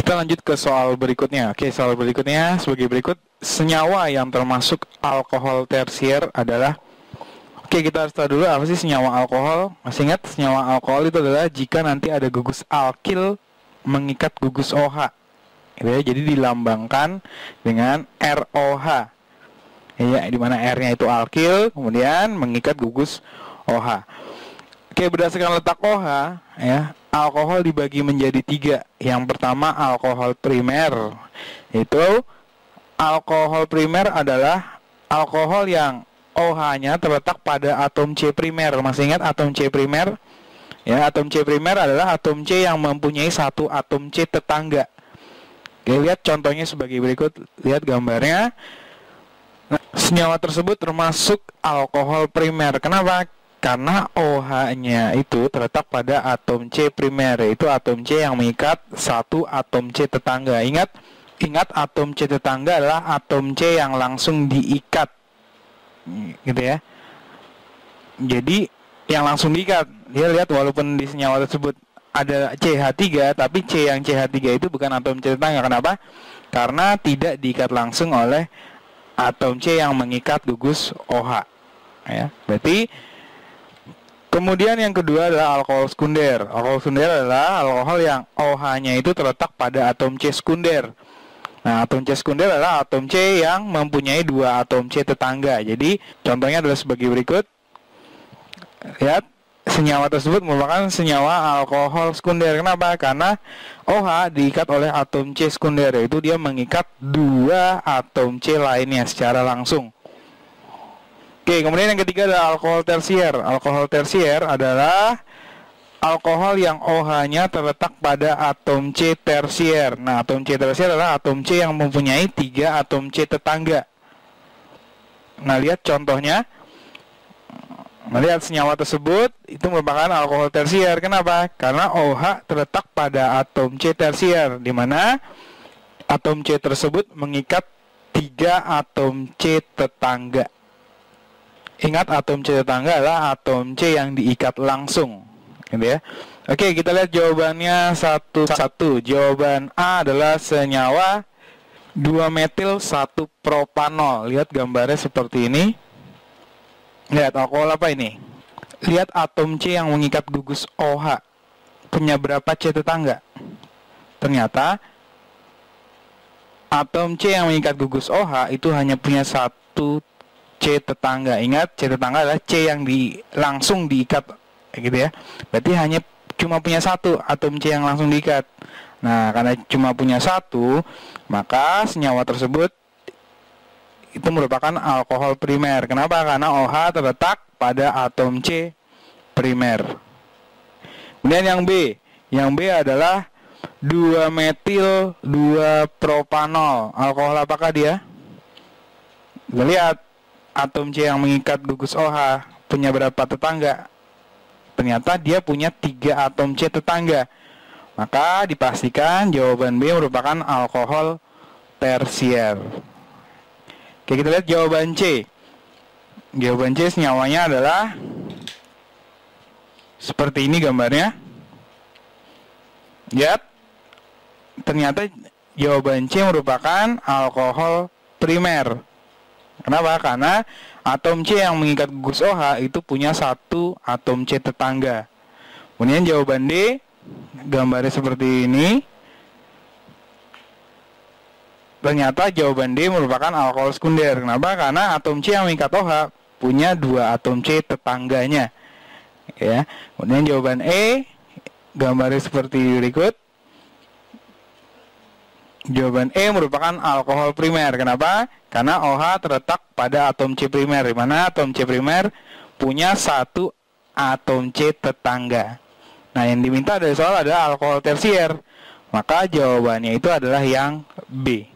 Kita lanjut ke soal berikutnya. Oke, soal berikutnya sebagai berikut. Senyawa yang termasuk alkohol tersier adalah... Oke, kita harus tahu dulu apa sih senyawa alkohol. Masih ingat, senyawa alkohol itu adalah jika nanti ada gugus alkil mengikat gugus OH. Ya, jadi dilambangkan dengan ROH. Ya, di mana R-nya itu alkil, kemudian mengikat gugus OH. Oke, berdasarkan letak OH, ya, alkohol dibagi menjadi 3. Yang pertama alkohol primer. Itu alkohol primer adalah alkohol yang OH-nya terletak pada atom C primer. Masih ingat atom C primer? Ya, atom C primer adalah atom C yang mempunyai satu atom C tetangga. Oke, lihat contohnya sebagai berikut. Lihat gambarnya. Nah, senyawa tersebut termasuk alkohol primer. Kenapa? Karena OH-nya itu terletak pada atom C primer, yaitu atom C yang mengikat satu atom C tetangga. Ingat atom C tetangga adalah atom C yang langsung diikat, gitu ya. Jadi yang langsung diikat, dia lihat walaupun di senyawa tersebut ada CH3, tapi C yang CH3 itu bukan atom C tetangga. Kenapa? Karena tidak diikat langsung oleh atom C yang mengikat gugus OH. Ya, berarti kemudian yang kedua adalah alkohol sekunder. Alkohol sekunder adalah alkohol yang OH-nya itu terletak pada atom C sekunder. Nah, atom C sekunder adalah atom C yang mempunyai 2 atom C tetangga. Jadi, contohnya adalah sebagai berikut. Lihat, senyawa tersebut merupakan senyawa alkohol sekunder. Kenapa? Karena OH diikat oleh atom C sekunder, yaitu dia mengikat 2 atom C lainnya secara langsung. Oke, kemudian yang ketiga adalah alkohol tersier. Alkohol tersier adalah alkohol yang OH-nya terletak pada atom C tersier. Nah, atom C tersier adalah atom C yang mempunyai 3 atom C tetangga. Nah, lihat contohnya. Melihat senyawa tersebut itu merupakan alkohol tersier. Kenapa? Karena OH terletak pada atom C tersier, di mana atom C tersebut mengikat 3 atom C tetangga. Ingat, atom C tetangga adalah atom C yang diikat langsung, gitu ya. Oke, kita lihat jawabannya satu-satu. Jawaban A adalah senyawa 2-metil-1-propanol. Lihat gambarnya seperti ini. Lihat alkohol apa ini? Lihat atom C yang mengikat gugus OH. Punya berapa C tetangga? Ternyata atom C yang mengikat gugus OH itu hanya punya 1 C tetangga. Ingat, C tetangga adalah C yang langsung diikat, gitu ya. Berarti hanya cuma punya 1 atom C yang langsung diikat. Nah, karena cuma punya 1, maka senyawa tersebut itu merupakan alkohol primer. Kenapa? Karena OH terletak pada atom C primer. Kemudian yang B. Yang B adalah 2-metil-2-propanol. Alkohol apakah dia? Kita lihat atom C yang mengikat gugus OH punya berapa tetangga? Ternyata dia punya 3 atom C tetangga. Maka dipastikan jawaban B merupakan alkohol tersier. Oke, kita lihat jawaban C. Jawaban C senyawanya adalah seperti ini gambarnya. Lihat, ternyata jawaban C merupakan alkohol primer. Kenapa? Karena atom C yang mengikat gugus OH itu punya 1 atom C tetangga. Kemudian jawaban D, gambarnya seperti ini. Ternyata jawaban D merupakan alkohol sekunder. Kenapa? Karena atom C yang mengikat OH punya 2 atom C tetangganya. Ya. Kemudian jawaban E, gambarnya seperti berikut. Jawaban E merupakan alkohol primer. Kenapa? Karena OH terletak pada atom C primer, di mana atom C primer punya 1 atom C tetangga. Nah, yang diminta dari soal adalah alkohol tersier. Maka jawabannya itu adalah yang B.